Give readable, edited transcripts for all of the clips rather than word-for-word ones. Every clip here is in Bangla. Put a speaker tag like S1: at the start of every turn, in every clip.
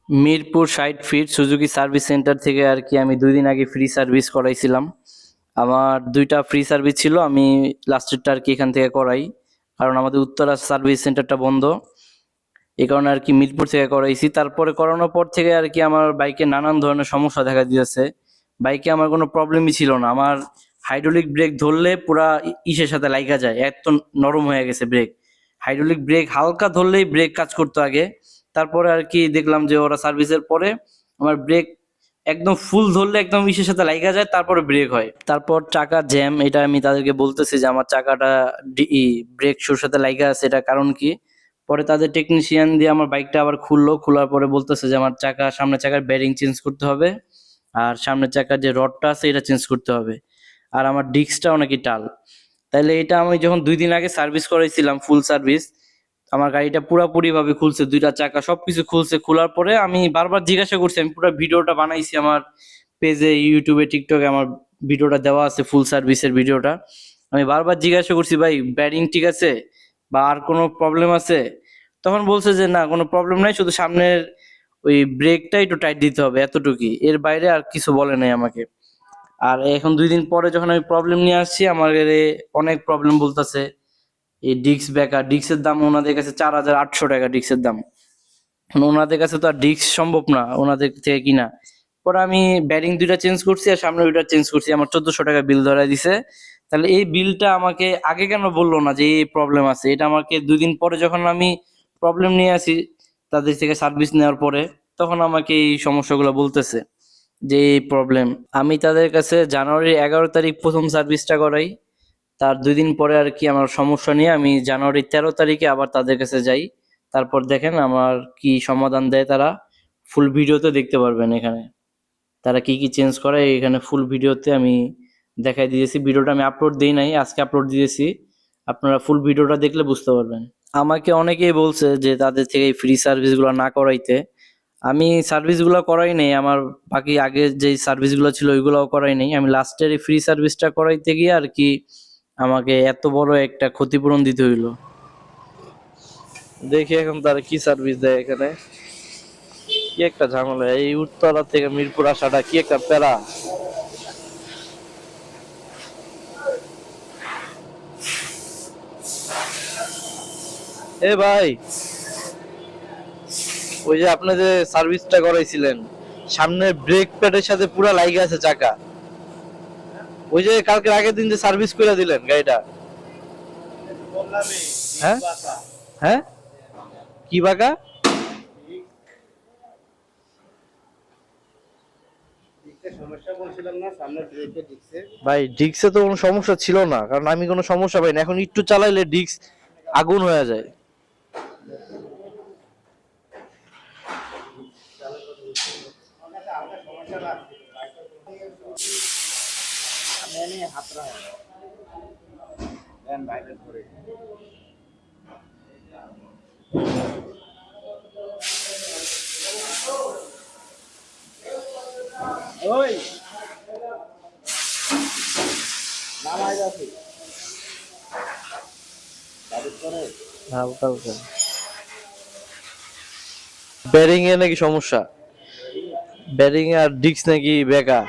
S1: Mirpur ৬০ feet Suzuki service centre থেকে আর কি আমি ২ দিন আগে ফ্রি সার্ভিস করাইছিলাম। আমার ২ টা ফ্রি সার্ভিস ছিল। আমি লাস্টেরটা আর কি এখান থেকে করাই। কারণ আমাদের উত্তরা সার্ভিস সেন্টারটা বন্ধ। এই কারণে আর কি মিরপুর থেকে করাইছি। তারপরে করানোর পর থেকে আর কি আমার বাইকে নানান ধরনের সমস্যা দেখা দিয়েছে। বাইকে আমার কোনো প্রবলেমই ছিল না। আমার হাইড্রোলিক ব্রেক ধরলে পুরা ইসের সাথে লাইগা যায়। এত নরম হয়ে গেছে ব্রেক। হাইড্রোলিক ব্রেক হালকা ধরলেই ব্রেক কাজ করতো আগে। তারপরে আর কি দেখলাম যে ওরা সার্ভিসের পরে আমার ব্রেক একদম ফুল ধরলে একদম ইসের সাথে লাইগা যায়, তারপরে ব্রেক হয়। তারপর চাকা জ্যাম, এটা আমি তাদেরকে বলতেছি যে আমার চাকাটা ব্রেক শুর সাথে লাইগা আছে, এটা কারণ কি? পরে তাদের টেকনিশিয়ান দিয়ে আমার বাইকটা আবার খুললো। খোলার পরে বলতেছে যে আমার সামনের চাকার বেরিং চেঞ্জ করতে হবে, আর সামনের চাকার যে রডটা আছে এটা চেঞ্জ করতে হবে, আর আমার ডিস্কটাও নাকি টাল। তাইলে এটা আমি যখন ২ দিন আগে সার্ভিস করাইছিলাম ফুল সার্ভিস, আমার গাড়িটা পুরাপুরি ভাবে খুলছে, ২ টা চাকা সবকিছু খুলছে। খোলার পরে আমি বারবার জিজ্ঞাসা করছি, আমি পুরো ভিডিওটা বানাইছি আমার পেজে, ইউটিউবে, টিকটকে আমার ভিডিওটা দেওয়া আছে, ফুল সার্ভিসের ভিডিওটা। আমি বারবার জিজ্ঞাসা করছি, ভাই ব্যারিং ঠিক আছে বা আর কোনো প্রবলেম আছে? তখন বলছে যে না, কোনো প্রবলেম নাই, শুধু সামনের ওই ব্রেকটা একটু টাইট দিতে হবে, এতটুকুই। এর বাইরে আর কিছু বলে নাই আমাকে। আর এখন ২ দিন পরে যখন আমি প্রবলেম নিয়ে আসছি, আমার অনেক প্রবলেম বলতেছে। এই ডিস্ক ব্রেকার, ডিস্কের দাম ওনাদের কাছে ৪,৮০০ টাকা ডিস্কের দাম। এখন ওনাদের কাছে তো আর ডিস্ক সম্ভব না ওনাদের থেকে কিনা। পরে আমি ব্যারিং ২ টা চেঞ্জ করছি আর সামনে ২ টা চেঞ্জ করছি। আমার ১৪০০ টাকা বিল ধরায় দিছে। তাহলে এই বিলটা আমাকে আগে কেন বললো না যে এই প্রবলেম আছে? এটা আমাকে ২ দিন পরে যখন আমি প্রবলেম নিয়ে আসি তাদের থেকে সার্ভিস নেওয়ার পরে, তখন আমাকে এই সমস্যাগুলো বলতেছে যে এই প্রবলেম। আমি তাদের কাছে জানুয়ারির ১১ তারিখ ১ম সার্ভিসটা করাই। তার ২ দিন পরে আর কি আমার সমস্যা নিয়ে আমি জানুয়ারির ১৩ তারিখে আবার তাদের কাছে যাই। তারপর দেখেন আমার কি সমাধান দেয় তারা। ফুল ভিডিওতে দেখতে পারবেন এখানে। তারা কি, কি চেঞ্জ করে এখানে ফুল ভিডিওতে আমি দেখাই দিয়েছি। ভিডিওটা আমি আপলোড দেই নাই, আজকে আপলোড দিয়েছি। আপনারা ফুল ভিডিওটা দেখলে বুঝতে পারবেন। আমাকে অনেকেই বলছে যে তাদের থেকে এই ফ্রি সার্ভিসগুলো না করাইতে। আমি সার্ভিসগুলো করাই নাই। আমার বাকি আগের যেই সার্ভিসগুলো ছিল ওইগুলোও করাই নাই। আমি লাস্টের এই ফ্রি সার্ভিসটা করাইতে গিয়ে আর কি আমাকে এত বড় একটা ক্ষতিপূরণ দিতে হইলো। দেখি এখন তারা কি সার্ভিস দেয় এখানে। কি একটা ঝামেলা, এই উত্তরা থেকে মিরপুর আসাটা কি একটা প্যারা। এ ভাই, ওই যে আপনি যে সার্ভিসটা করাইছিলেন, সামনের ব্রেক প্যাডের সাথে পুরা লাইগা আছে চাকা। ওই যে কালকের আগের দিন যে সার্ভিস করে দিলেন গাড়িটা। হ্যাঁ হ্যাঁ, কি বাঁকা? ভাই ডিস্কে তো কোনো সমস্যা ছিল না, কারণ আমি কোনো সমস্যা পাই না। এখন একটু চালাইলে ডিস্ক আগুন হয়ে যায়। হালকা হালকা ব্যারিং এ নাকি সমস্যা, ব্যারিং আর ডিস্ক নাকি বেকা।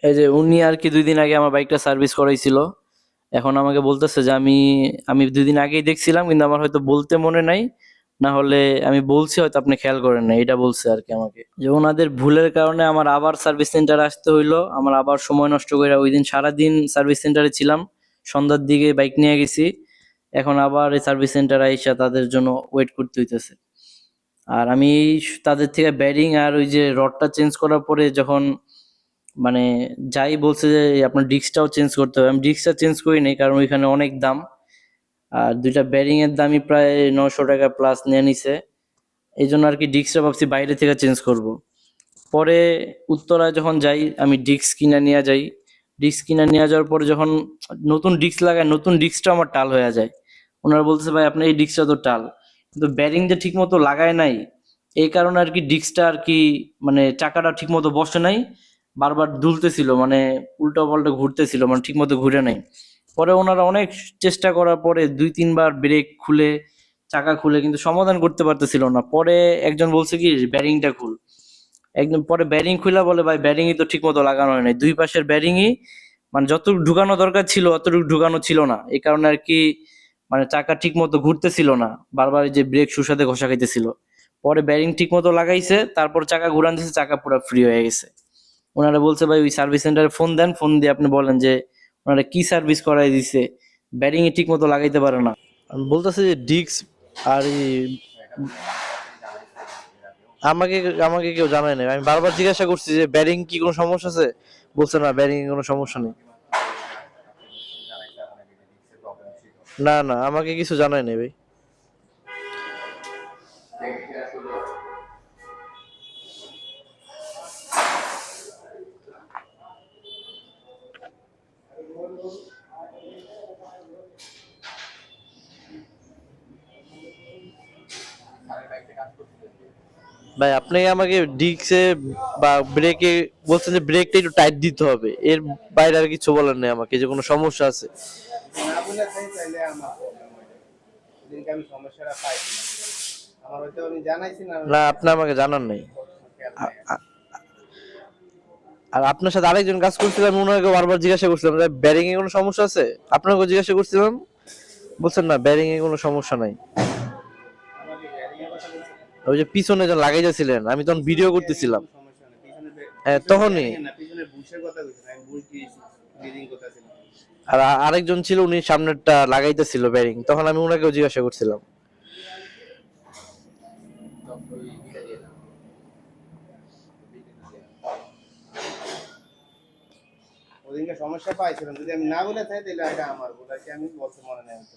S1: এই যে উনি আর কি ২ দিন আগে আমার বাইকটা সার্ভিস করাইছিল। এখন আমাকে বলতেছে যে আমি আমি ২ দিন আগেই দেখছিলাম, কিন্তু আমার হয়তো বলতে মনে নাই। না হলে আমি বলছি, হয়তো আপনি খেয়াল করেন নাই। এটা বলছে আর কি আমাকে। যে ওনাদের ভুলের কারণে আমার আবার সার্ভিস সেন্টারে আসতে হইলো। আমার আবার সময় নষ্ট কইরা ওইদিন সারাদিন সার্ভিস সেন্টারে ছিলাম। সন্ধ্যার দিকে বাইক নিয়ে গেছি। এখন আবার এই সার্ভিস সেন্টারে আইসা তাদের জন্য ওয়েট করতে হইতেছে। আর আমি তাদের থেকে ব্যারিং আর ওই যে রডটা চেঞ্জ করার পরে যখন মানে যাই বলছে যে আপনার ডিস্কটাও চেঞ্জ করতে হবে, আমি ডিস্কটা চেঞ্জ করি নাই, কারণ ওইখানে অনেক দাম। আর ২ টা ব্যারিং এর দামই প্রায় ৯০০ টাকা প্লাস নিয়ে নিছে। এই জন্য আর কি ডিস্কটা ভাবছি বাইরে থেকে চেঞ্জ করব। পরে উত্তরায় যখন যাই আমি ডিস্ক কিনা নিয়ে যাই। ডিস্ক কিনা নিয়ে যাওয়ার পরে যখন নতুন ডিস্ক লাগাই, নতুন ডিস্কটা আমার টাল হয়ে যায়। ওনারা বলতেছে ভাই আপনার এই ডিস্কটা তো টাল, কিন্তু ব্যারিং যে ঠিক মতো লাগায় নাই। এই কারণে আর কি ডিস্কটা আর কি মানে চাকাটা ঠিক মতো বসে নাই। বারবার দুলতেছিল, মানে উল্টো পাল্টা ঘুরতেছিল, মানে ঠিক মতো ঘুরে নাই। পরে ওনারা অনেক চেষ্টা করার পরে 2-3 বার ব্রেক খুলে চাকা খুলে কিন্তু সমাধান করতে পারতেছিল না। পরে একজন বলছে কি ব্যারিংটা খুল, একদম পরে ব্যারিং খুলা বলে ভাই ব্যারিংই তো ঠিক মতো লাগানো হয় নাই, দুই পাশের ব্যারিংই মানে যতটুকু ঢুকানো দরকার ছিল অতটুকু ঢুকানো ছিল না, এই কারণে আর কি মানে চাকা ঠিক মতো ঘুরতেছিল না, বারবার এই যে ব্রেক শুর সাথে ঘষা খাইতেছিল। পরে ব্যারিং ঠিক মতো লাগাইছে, তারপর চাকা ঘুরান দিয়েছে, চাকা পুরো ফ্রি হয়ে গেছে। ওনারা বলছে ভাই ওই সার্ভিস সেন্টারে ফোন দেন, ফোন দিয়ে আপনি বলেন যে ওনারা কি সার্ভিস করাই দিছে, ব্যারিং এ ঠিক মতো লাগাইতে পারে না। আমি বলতেছি যে ডিস্ক আর আমাকে আমাকে কেউ জানায় না, আমি বারবার জিজ্ঞাসা করছি যে ব্যারিং কি কোনো সমস্যা আছে, বলছে না ব্যারিং এ কোনো সমস্যা নেই। না না আমাকে কিছু জানায় নাই ভাই। ভাই আপনি আমাকে ডিস্কে বা ব্রেকে বলছেন যে ব্রেকটা একটু টাইট দিতে হবে, এর বাইরে আর কিছু বলার নেই আমাকে যে কোনো সমস্যা আছে।
S2: না বলে তাই তাইলে আমার প্রবলেম হইবে। যেদিনকে আমি সমস্যাটা পাইছিলাম আমার হয়তো আমি জানাইছি না,
S1: না আপনি আমাকে জানান নাই।
S2: খেয়াল
S1: আ-
S2: নাই।
S1: আ- আর আপনার সাথে আরেকজন কাজ করছিলাম, ওনাকে বারবার জিজ্ঞাসা করছিলাম যে ব্যারিং এ কোনো সমস্যা আছে, আপনাকে জিজ্ঞাসা করছিলাম, বলছেন না ব্যারিং এ কোনো সমস্যা নাই।
S2: আমাকে বেয়ারিং এর কথা বলছেন?
S1: ওই যে পিছনে যখন লাগাইতেছিলেন আমি তখন ভিডিও
S2: বেয়ারিং এর
S1: করতেছিলাম।
S2: কোনো সমস্যা নেই।
S1: হ্যাঁ
S2: পিছনে
S1: তখনই।
S2: বেয়ারিং এর না, পিছনে বুশের কথা কইছেন। আমি বুশ দিয়েছি। ব্রিদিং কথা ছিল।
S1: আর আরেকজন ছিল উনি সামনেরটা লাগাইতেছিল ব্যারিং, তখন আমি ওনাকেও জিজ্ঞাসা করছিলাম।
S2: ওদিনকে সমস্যা পাইছিলাম, যদি আমি না বলে থাকি তাহলে এটা আমার ভুল, আর কি আমি বলতে মনে নাই হয়তো।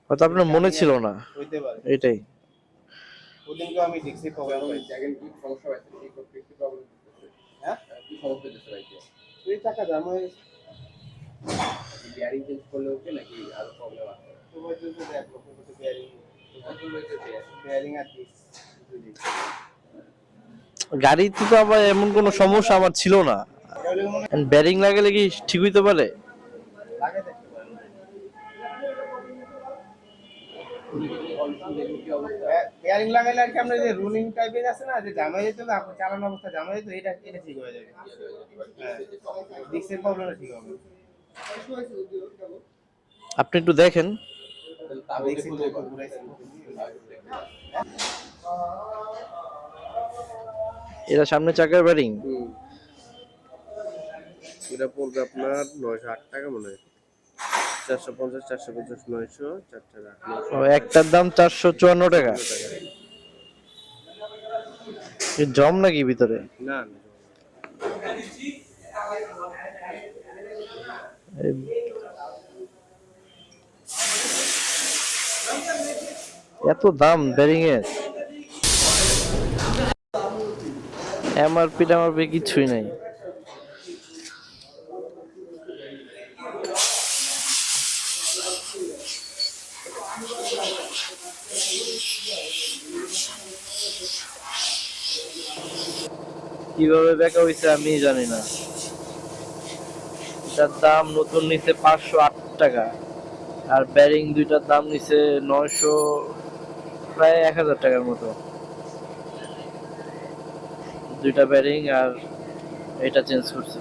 S1: হয়তো আপনার মনে ছিল না,
S2: হইতে পারে।
S1: এটাই।
S2: ওদিনকে আমি ডিক্সি প্রবলেম পাইছি।
S3: জায়গায় কি সমস্যা হয়েছে? এই করতে একটু প্রবলেম হচ্ছে।
S2: হ্যাঁ?
S3: কি সমস্যা হচ্ছে ভাইকে?
S2: তুই টাকা জাম হয়ে গেছে।
S3: বিয়ারিং চেঞ্জ করলে ওকে নাকি আরো প্রবলেম আছে?
S2: তো হয়তো তো দেখো কত বেয়ারিং,
S3: এখন হয়েছে
S2: বেয়ারিং আর ডিক্স দুই।
S1: গাড়িতে তো আবার এমন কোনো সমস্যা আমার ছিল না,
S2: তাহলে মনে
S1: ব্যারিং লাগালে কি ঠিক হইতে পারে?
S2: লাগে দেখতে পারেন। বেয়ারিং লাগাইলে আর কি আমরা যে রুলিং টাইপের আছে না, যে জামা যেত না আপনি চালানো অবস্থা জামা যেত, এটা এটা ঠিক হয়ে যাবে। হ্যাঁ, ডিক্সের প্রবলেমটা ঠিক হবে।
S1: আপনি একটু দেখেন।
S2: ডিক্সি তো একটু ঘুরাইছি।
S1: এরা সামনে চাকার ব্যারিং।
S3: এটা পড়বে আপনার 908 টাকা মনে হয়। 450 450 900 4 টাকা।
S1: ও একটার দাম 454 টাকা। এ জম নাকি ভিতরে?
S3: না না
S1: এ- এত দাম ব্যারিং এর, এমআরপি টামআরপি কিছুই নাই। কিভাবে বেচা হইছে আমি জানি না। এটার দাম নতুন নিচে 508 টাকা, আর ব্যারিং দুইটার দাম নিচে 900, প্রায় 1000 টাকার মতো। দুইটা ব্যারিং আর এটা চেঞ্জ করছে,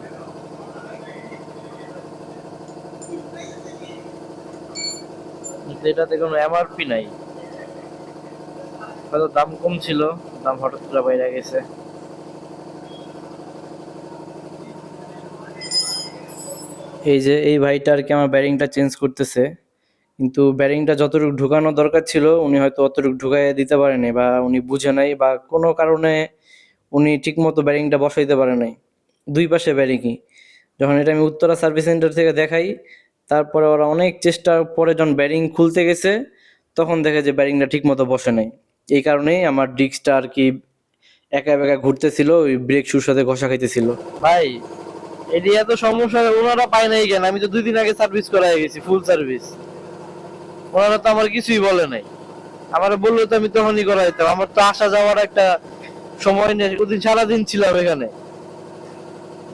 S1: কিন্তু এটাতে কোনো এমআরপি নাই, হয়তো দাম কম ছিল, দাম হঠাৎ করে বাইরে গেছে। এই যে এই ভাইটা আর কি আমার ব্যারিংটা চেঞ্জ করতেছে, কিন্তু ব্যারিংটা যতটুকু ঢুকানো দরকার ছিল উনি হয়তো অতটুকু ঢুকাইয়া দিতে পারেনি, বা উনি বুঝে নাই, বা কোনো কারণে উনি ঠিক মতো ব্যারিংটা বসাইতে পারে নাই। দুই পাশে ব্যারিংই, যখন এটা আমি উত্তরা সার্ভিস সেন্টার থেকে দেখাই, তারপরে ওরা অনেক চেষ্টার পরে যখন ব্যারিং খুলতে গেছে তখন দেখে যে ব্যারিংটা ঠিক মতো বসে নাই। এই কারণেই আমার ডিস্কটা আর কি একা একা ঘুরতেছিল, ওই ব্রেক শুর সাথে ঘষা খাইতেছিল। ভাই এটি এত সমস্যা ওনারা পায় নাই কেন? আমি তো 2 দিন আগে সার্ভিস করাই গেছি, ফুল সার্ভিস। ওনারা তো আমার কিছুই বলে নাই, আমার বললে তো আমি তখনই করাইতাম। আমার তো আসা যাওয়ার একটা সময় নেই, ওদিন সারাদিন ছিলাম এখানে।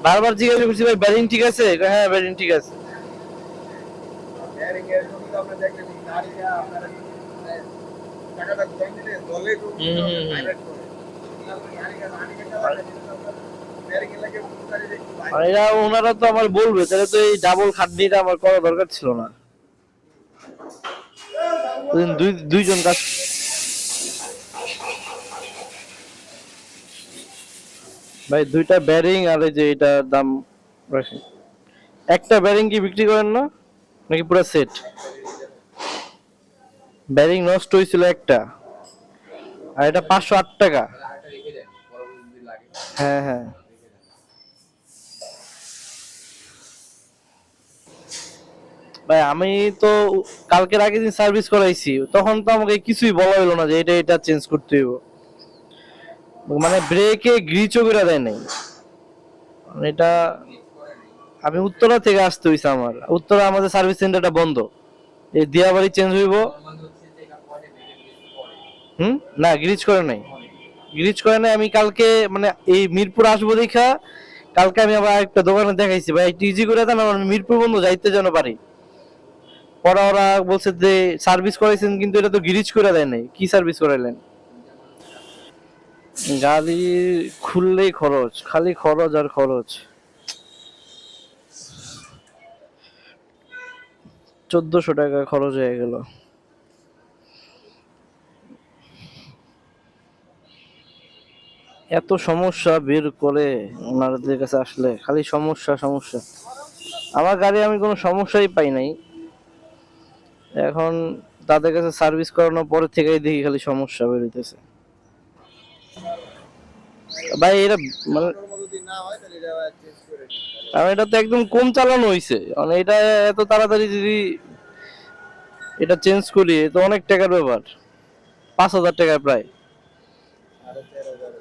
S1: বারবার জিজ্ঞাসা করছি ভাই ব্যারিং ঠিক আছে? কয়, হ্যাঁ ব্যারিং ঠিক আছে।
S2: বেয়ারিং এর জন্য তো আমরা দেখলেন গাড়িটা আপনারা টাকাটা ঘুরাই দিলে দলে তো ভাইব্রেট করে গাড়িটা রানিং এর চালালে বেয়ারিং এর লাগে গাড়ি দেখি
S1: আর এরা ওনারা তো আমার বলবে, তাহলে তো এই ডাবল খাটনিটা আমার করা দরকার ছিল না। দুইজন কাজ। ভাই দুইটা ব্যারিং আর এই যে এটার দাম রাখেন। একটা ব্যারিং কি বিক্রি করেন না নাকি পুরো সেট? ব্যারিং নষ্ট হয়েছিল একটা, আর এটা 508 টাকা। হ্যাঁ হ্যাঁ। ভাই আমি তো কালকের আগের দিন সার্ভিস করাইছি, তখন তো আমাকে কিছুই বলা হলো না যে এটা চেঞ্জ করতে হইব। মানে ব্রেকে গ্রিচও করে দেয় নাই। মানে এটা আমি উত্তরা থেকে আসতে হইছে, আমার উত্তরা আমাদের সার্ভিস সেন্টারটা বন্ধ। এই দিয়াবাড়ি চেঞ্জ হইব। না গ্রিচ করে নাই, গ্রিচ করে নাই। আমি কালকে মানে এই মিরপুর আসবো দেখা কালকে আমি আবার একটা দোকানে দেখাইছি, ভাই একটু ইজি করে দেন, আমার মিরপুর বন্ধ যাইতে যেন পারি। পরে ওরা বলছে যে সার্ভিস করাইছেন কিন্তু এটা তো গ্রিচ করে দেয় নাই। কি সার্ভিস করাইলেন? গাড়ি খুললেই খরচ, খালি খরচ আর খরচ। 1400 টাকা খরচ হয়ে গেল। এত সমস্যা বের করে ওনাদের কাছে আসলে খালি সমস্যা সমস্যা। আমার গাড়ি আমি কোনো সমস্যাই পাই নাই, এখন তাদের কাছে সার্ভিস করানোর পরে থেকেই দেখি খালি সমস্যা বের হইতেছে। ভাই এটা মানে
S2: যদি না হয় তাহলে এটা চেঞ্জ করে দিন।
S1: কারণ এটা তো একদম কম চালানো হয়েছে, মানে এটা এত তাড়াতাড়ি যদি এটা চেঞ্জ করি তো অনেক টাকার ব্যাপার, 5000 টাকা প্রায়।
S2: আরো 13,000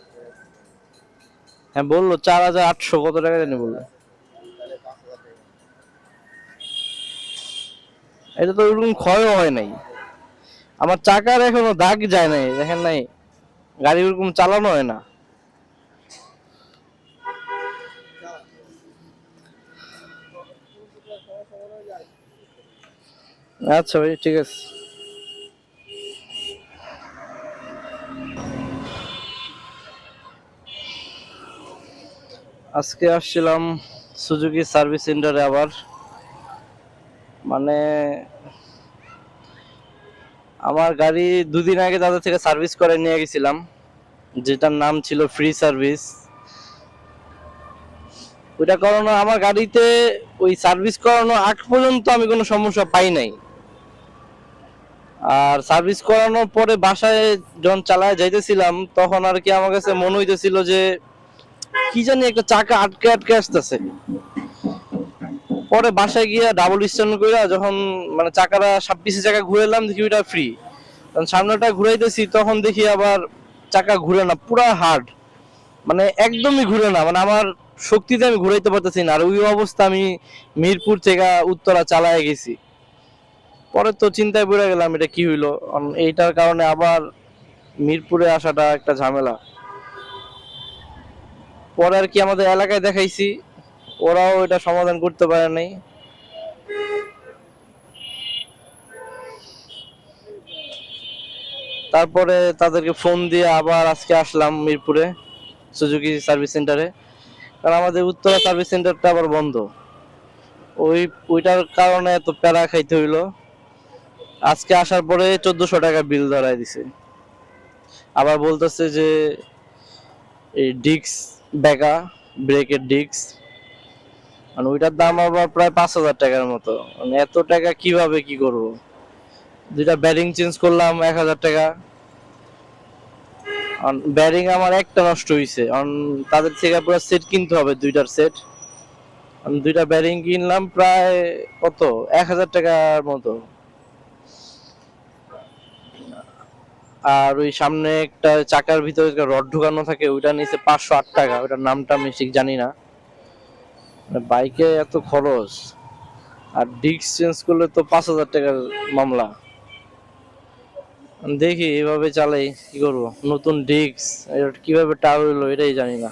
S1: হ্যাঁ বললো 4800 কত টাকা জানি বললো।
S2: তাহলে 5,000 টাকা।
S1: এটা তো ওরকম ক্ষয়ও হয় নাই, আমার চাকার এখনো দাগ যায় নাই, দেখেন নাই। গাড়ি ওরকম চালানো হয় না। আচ্ছা ভাই ঠিক আছে। আজকে আসছিলাম সুজুকি সার্ভিস সেন্টারে আবার, মানে আমার গাড়ি দুদিন আগে তাদের থেকে সার্ভিস করে নিয়ে গেছিলাম, যেটার নাম ছিল ফ্রি সার্ভিস। ওইটা করানো আমার গাড়িতে, ওই সার্ভিস করানো আগ পর্যন্ত আমি কোনো সমস্যা পাই নাই। আর সার্ভিস করানোর পরে বাসায় যখন চালায় যাইতেছিলাম তখন আর কি আমার কাছে মনে হইতেছিল যে কি জানি একটা চাকা আটকে আটকে আসতেছে। পরে বাসায় গিয়ে ডাবল স্ট্যান্ড করে যখন মানে চাকাটা সব পিছে চাকা ঘুরালাম, দেখি ওইটা ফ্রি। তখন সামনেটা ঘুরাইতেছি তখন দেখি আবার চাকা ঘুরে না, পুরা হার্ড, মানে একদমই ঘুরে না, মানে আমার শক্তিতে আমি ঘুরাইতে পারতেছি না। আর ওই অবস্থা আমি মিরপুর থেকে উত্তরা চালায় গেছি। পরে তো চিন্তায় পড়ে গেলাম এটা কি হইলো। এইটার কারণে আবার মিরপুরে আসাটা একটা ঝামেলা। পরে আর কি আমাদের এলাকায় দেখাইছি, ওরাও এটা সমাধান করতে পারে নাই। তারপরে তাদেরকে ফোন দিয়ে আবার আজকে আসলাম মিরপুরে সুজুকি সার্ভিস সেন্টারে, কারণ আমাদের উত্তরা সার্ভিস সেন্টারটা আবার বন্ধ। ওইটার কারণে এত প্যারা খাইতে হইলো। আজকে আসার পরে 1400 টাকা বিল ধরায় দিছে। আবার বলতেছে যে এই ডিক্স বেকা, ব্রেকের ডিক্স, মানে ওইটার দাম আবার প্রায় 5000 টাকার মতো। মানে এত টাকা কিভাবে কি করব? দুইটা ব্যারিং চেঞ্জ করলাম 1000 টাকা। ব্যারিং আমার একটা নষ্ট হয়েছে, তাদের থেকে পুরো সেট কিনতে হবে, দুইটার সেট। আমি দুইটা ব্যারিং কিনলাম প্রায় কত 1000 টাকার মতো। আর ওই সামনে একটা চাকার ভিতরে রড ঢুকানো থাকে, ওইটা নিচে 508 টাকা, ওইটার নামটা আমি ঠিক জানি না। বাইকে এত খরচ, আর ডিস্ক চেঞ্জ করলে তো 5000 টাকার মামলা। দেখি এভাবে চালাই কি করব, নতুন ডিস্ক কিভাবে টার হইলো এটাই জানি না।